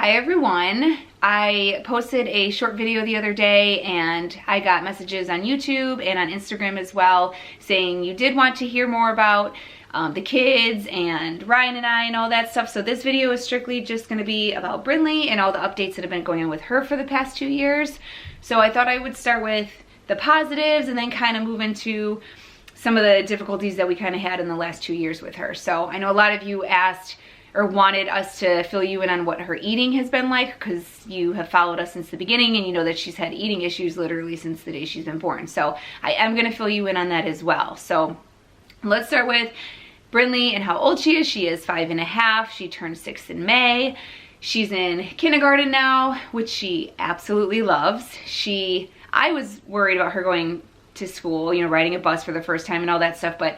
Hi everyone. I posted a short video the other day and I got messages on YouTube and on Instagram as well saying you did want to hear more about the kids and Ryan and I and all that stuff. So this video is strictly just going to be about Brinley and all the updates that have been going on with her for the past 2 years. So I thought I would start with the positives and then kind of move into some of the difficulties that we kind of had in the last 2 years with her. So I know a lot of you asked or wanted us to fill you in on what her eating has been like, because you have followed us since the beginning and you know that she's had eating issues literally since the day she's been born. So I am going to fill you in on that as well. So let's start with Brinley and how old she is. She is 5.5. She turned 6 in May. She's in kindergarten now, which she absolutely loves. I was worried about her going to school, you know, riding a bus for the first time and all that stuff, but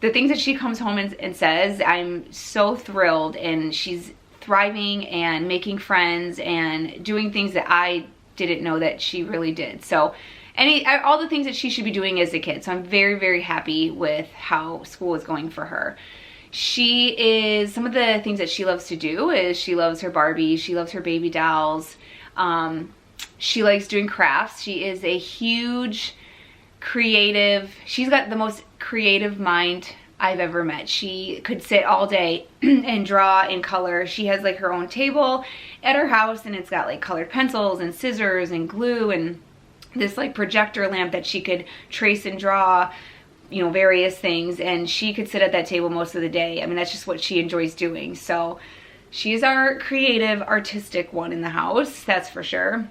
the things that she comes home and says, I'm so thrilled, and she's thriving and making friends and doing things that I didn't know that she really did. So all the things that she should be doing as a kid. So I'm very, very happy with how school is going for her. Some of the things that she loves to do is she loves her Barbie, she loves her baby dolls. She likes doing crafts. She is a huge creative, she's got the most creative mind I've ever met. She could sit all day and draw and color. She has like her own table at her house and it's got like colored pencils and scissors and glue and this like projector lamp that she could trace and draw, you know, various things, and she could sit at that table most of the day. I mean, that's just what she enjoys doing. So she's our creative, artistic one in the house, that's for sure.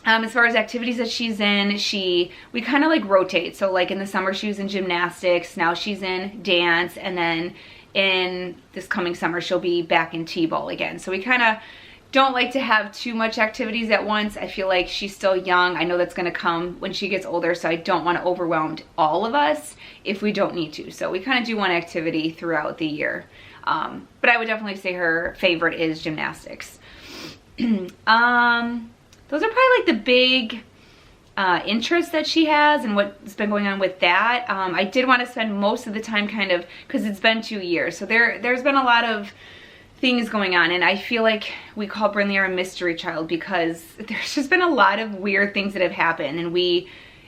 As far as activities that she's in, we kind of like rotate. So like in the summer she was in gymnastics, now she's in dance, and then in this coming summer she'll be back in t-ball again. So we kind of don't like to have too much activities at once. I feel like she's still young. I know that's going to come when she gets older, so I don't want to overwhelm all of us if we don't need to. So we kind of do one activity throughout the year. But I would definitely say her favorite is gymnastics. Those are probably like the big interests that she has and what's been going on with that. I did want to spend most of the time kind of, because it's been 2 years, so there's been a lot of things going on, and I feel like we call Brinley our mystery child because there's just been a lot of weird things that have happened, and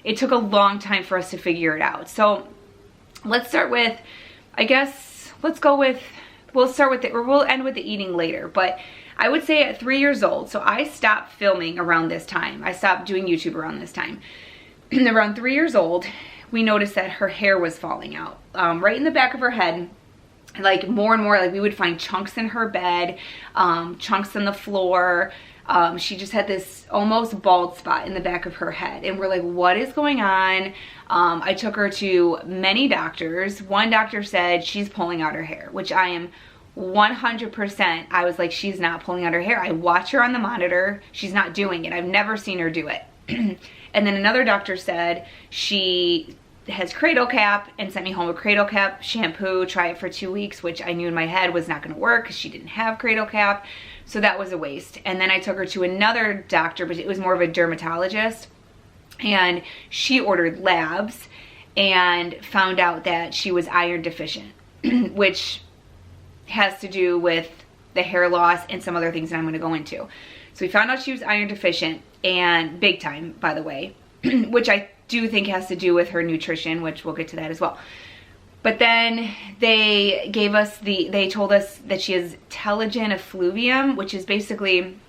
it took a long time for us to figure it out. So let's start with, we'll end with the eating later, but I would say at 3 years old, so I stopped filming around this time. I stopped doing YouTube around this time. Around 3 years old, we noticed that her hair was falling out, right in the back of her head. Like more and more, like we would find chunks in her bed, chunks on the floor. She just had this almost bald spot in the back of her head. And we're like, what is going on? I took her to many doctors. One doctor said she's pulling out her hair, which I am 100%. I was like, she's not pulling out her hair. I watch her on the monitor. She's not doing it. I've never seen her do it. And then another doctor said she has cradle cap and sent me home with cradle cap shampoo. Try it for 2 weeks, which I knew in my head was not going to work because she didn't have cradle cap. So that was a waste. And then I took her to another doctor, but it was more of a dermatologist. And she ordered labs and found out that she was iron deficient, which has to do with the hair loss and some other things that I'm going to go into. So we found out she was iron deficient, and big time, by the way, which I do think has to do with her nutrition, which we'll get to that as well. But then they told us that she has telogen effluvium, which is basically,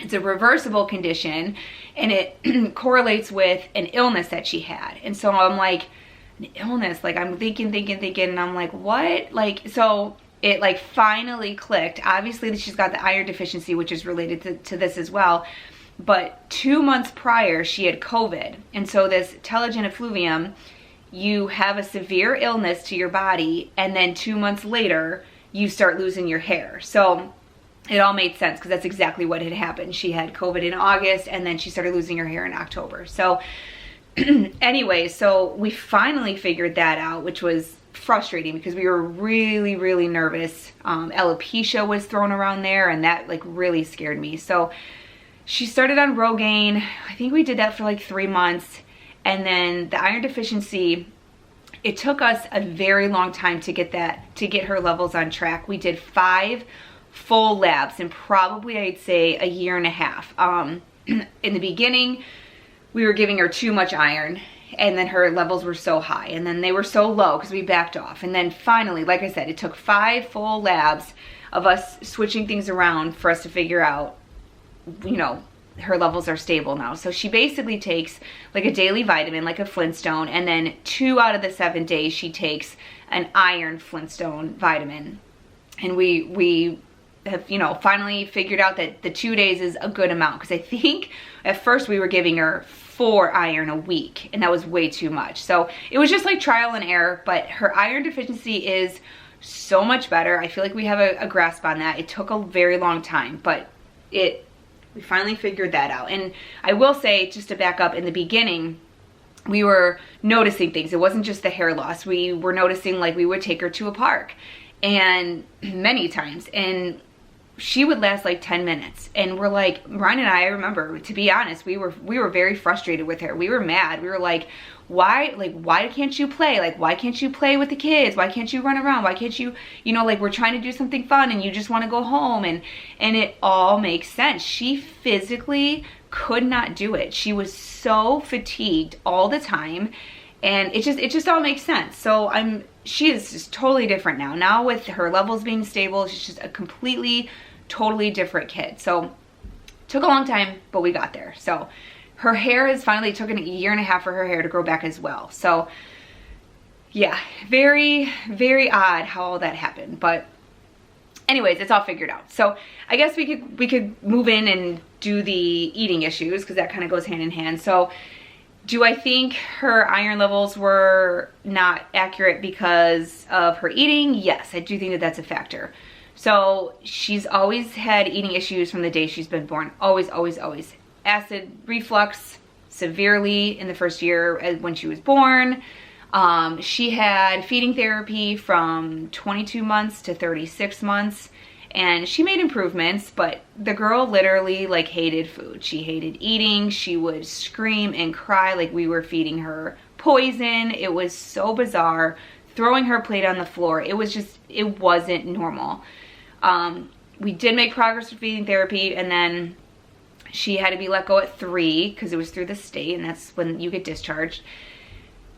it's a reversible condition, and it correlates with an illness that she had. And so I'm like, an illness? Like I'm thinking, and I'm like, what? Like, so it like finally clicked. Obviously that she's got the iron deficiency, which is related to this as well. But 2 months prior, she had COVID. And so this telogen effluvium, you have a severe illness to your body, and then 2 months later, you start losing your hair. So it all made sense because that's exactly what had happened. She had COVID in August, and then she started losing her hair in October. So anyway, so we finally figured that out, which was frustrating because we were really, really nervous. Alopecia was thrown around there, and that like really scared me. So she started on Rogaine. I think we did that for like 3 months. And then the iron deficiency, it took us a very long time to get her levels on track. We did 5 full labs in probably, I'd say, a year and a half. In the beginning, we were giving her too much iron, and then her levels were so high, and then they were so low because we backed off. And then finally, like I said, it took 5 full labs of us switching things around for us to figure out, you know, her levels are stable now. So she basically takes like a daily vitamin, like a Flintstone, and then 2 out of the 7 days she takes an iron Flintstone vitamin. And we have, you know, finally figured out that the 2 days is a good amount, because I think at first we were giving her 4 iron a week, and that was way too much. So it was just like trial and error, but her iron deficiency is so much better. I feel like we have a grasp on that. It took a very long time, but we finally figured that out. And I will say, just to back up, in the beginning, we were noticing things. It wasn't just the hair loss. We were noticing, like, we would take her to a park, and many times, and she would last like 10 minutes. And we're like, Ryan and I remember, to be honest, we were very frustrated with her. We were mad. We were like, why can't you play? Like, why can't you play with the kids? Why can't you run around? Why can't you, you know, like, we're trying to do something fun and you just want to go home. And it all makes sense. She physically could not do it. She was so fatigued all the time, and it just all makes sense. So she is just totally different now. Now with her levels being stable, she's just a completely, totally different kid. So took a long time, but we got there. So her hair has finally taken a year and a half for her hair to grow back as well. So yeah, very, very odd how all that happened. But anyways, it's all figured out. So I guess we could move in and do the eating issues, because that kind of goes hand in hand. So do I think her iron levels were not accurate because of her eating? Yes, I do think that that's a factor. So she's always had eating issues from the day she's been born. Always, always, always. Acid reflux severely in the first year when she was born. She had feeding therapy from 22 months to 36 months, and she made improvements, but the girl literally like hated food. She hated eating. She would scream and cry like we were feeding her poison. It was so bizarre. Throwing her plate on the floor. It wasn't normal. We did make progress with feeding therapy, and then she had to be let go at 3 because it was through the state, and that's when you get discharged.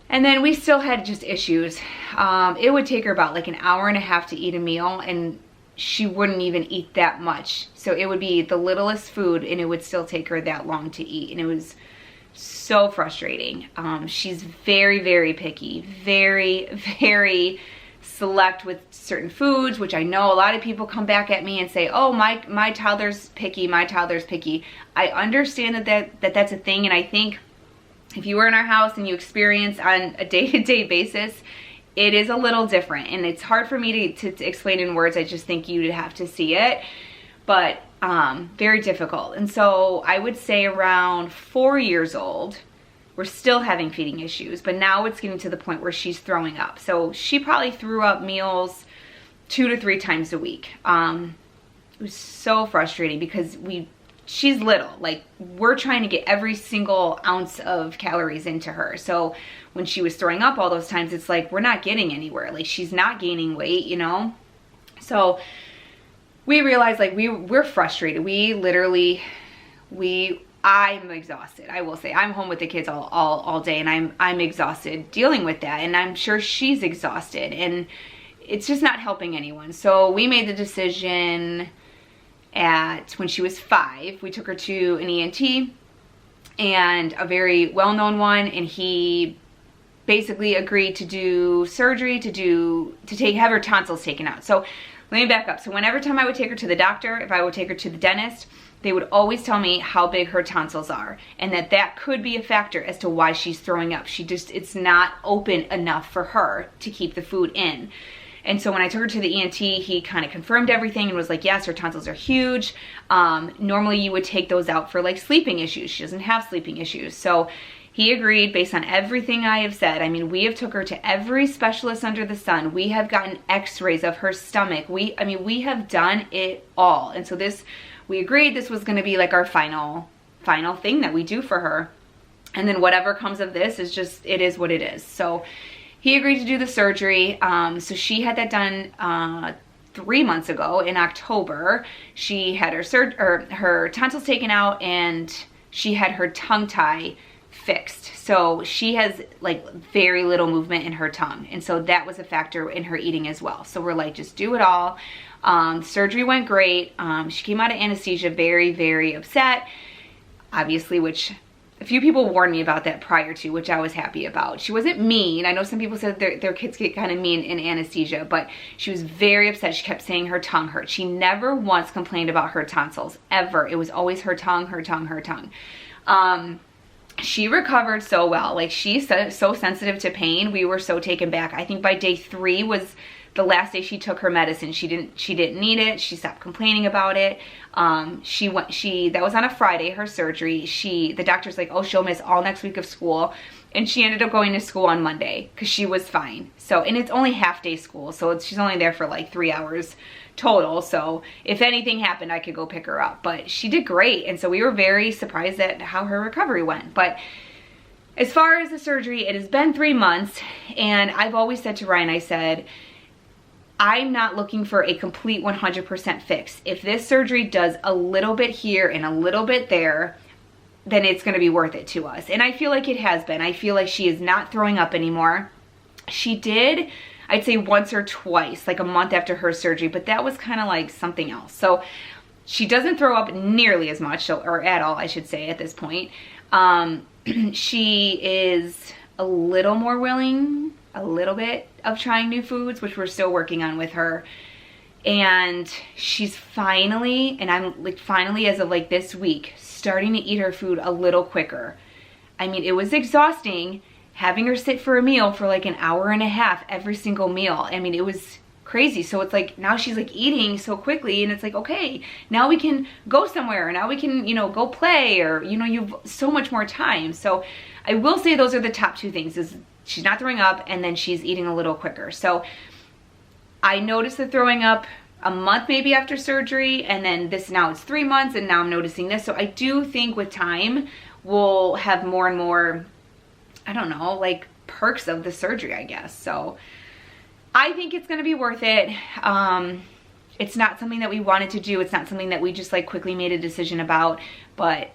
And then we still had just issues. It would take her about like an hour and a half to eat a meal, and she wouldn't even eat that much. So it would be the littlest food, and it would still take her that long to eat. And it was so frustrating. She's very, very picky, very, very select with certain foods, which I know a lot of people come back at me and say, oh, my toddler's picky, my toddler's picky. I understand that's a thing, and I think if you were in our house and you experience on a day-to-day basis, it is a little different, and it's hard for me to explain in words. I just think you'd have to see it, but very difficult. And so I would say around 4 years old, we're still having feeding issues, but now it's getting to the point where she's throwing up. So she probably threw up meals 2 to 3 times a week. It was so frustrating because she's little. Like, we're trying to get every single ounce of calories into her. So when she was throwing up all those times, it's like we're not getting anywhere. Like, she's not gaining weight, you know? So we realized, like, we're frustrated. I'm exhausted. I will say I'm home with the kids all day, and I'm exhausted dealing with that, and I'm sure she's exhausted, and it's just not helping anyone. So we made the decision when she was 5, we took her to an ENT, and a very well-known one, and he basically agreed to do surgery to have her tonsils taken out. So let me back up. So whenever time I would take her to the doctor, if I would take her to the dentist, they would always tell me how big her tonsils are, and that could be a factor as to why she's throwing up. It's not open enough for her to keep the food in. And so when I took her to the ENT, he kind of confirmed everything and was like, yes, her tonsils are huge. Normally you would take those out for like sleeping issues. She doesn't have sleeping issues. So he agreed based on everything I have said. I mean, we have took her to every specialist under the sun. We have gotten x-rays of her stomach. We have done it all. And so we agreed this was going to be like our final thing that we do for her. And then whatever comes of this it is what it is. So he agreed to do the surgery. So she had that done 3 months ago in October. She had her tonsils taken out, and she had her tongue tie fixed. So she has like very little movement in her tongue, and so that was a factor in her eating as well. So we're like, just do it all. Surgery went great. She came out of anesthesia very, very upset, obviously, which a few people warned me about that prior to, which I was happy about. She wasn't mean. I know some people said their kids get kind of mean in anesthesia, but she was very upset. She kept saying her tongue hurt. She never once complained about her tonsils, ever. It was always her tongue, her tongue, her tongue. She recovered so well. Like, she's so sensitive to pain. We were so taken back. I think by day 3 was the last day she took her medicine. She didn't need it. She stopped complaining about it. That was on a Friday, her surgery. The doctor's like, oh, she'll miss all next week of school. And she ended up going to school on Monday because she was fine. So, and it's only half day school. So she's only there for like 3 hours total. So if anything happened, I could go pick her up, but she did great. And so we were very surprised at how her recovery went. But as far as the surgery, it has been 3 months. And I've always said to Ryan, I said, I'm not looking for a complete 100% fix. If this surgery does a little bit here and a little bit there, then it's going to be worth it to us. And I feel like it has been. I feel like she is not throwing up anymore. She did, I'd say once or twice, like a month after her surgery, but that was kind of like something else. So she doesn't throw up nearly as much, or at all, I should say, at this point. She is a little more willing, a little bit of trying new foods, which we're still working on with her. And she's finally, and I'm like finally as of like this week, starting to eat her food a little quicker. I mean, it was exhausting having her sit for a meal for like an hour and a half every single meal. I mean, it was crazy. So it's like now she's like eating so quickly, and it's like, okay, now we can go somewhere, now we can, you know, go play, or, you know, you've so much more time. So I will say those are the top 2 things, is she's not throwing up, and then she's eating a little quicker. So I noticed the throwing up a month maybe after surgery, and then now it's 3 months, and now I'm noticing this. So I do think with time we'll have more and more, I don't know, like perks of the surgery, I guess. So I think it's going to be worth it. It's not something that we wanted to do. It's not something that we just like quickly made a decision about, but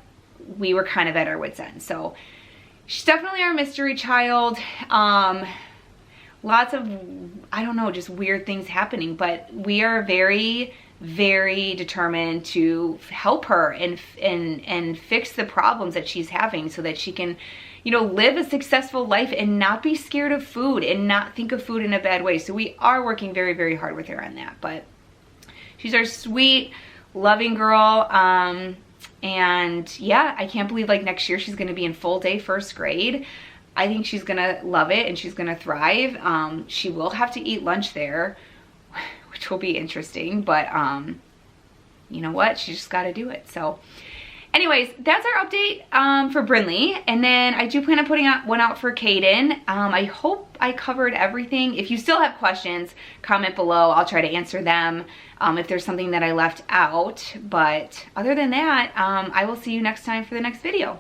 we were kind of at our wits' end. So she's definitely our mystery child. Lots of, I don't know, just weird things happening, but we are very, very determined to help her and fix the problems that she's having, so that she can, you know, live a successful life and not be scared of food and not think of food in a bad way. So we are working very, very hard with her on that. But she's our sweet, loving girl. And yeah, I can't believe like next year she's going to be in full day 1st grade. I think she's going to love it and she's going to thrive. She will have to eat lunch there, which will be interesting, but you know what? She just got to do it. So anyways, that's our update for Brinley. And then I do plan on putting one out for Caden. I hope I covered everything. If you still have questions, comment below. I'll try to answer them if there's something that I left out. But other than that, I will see you next time for the next video.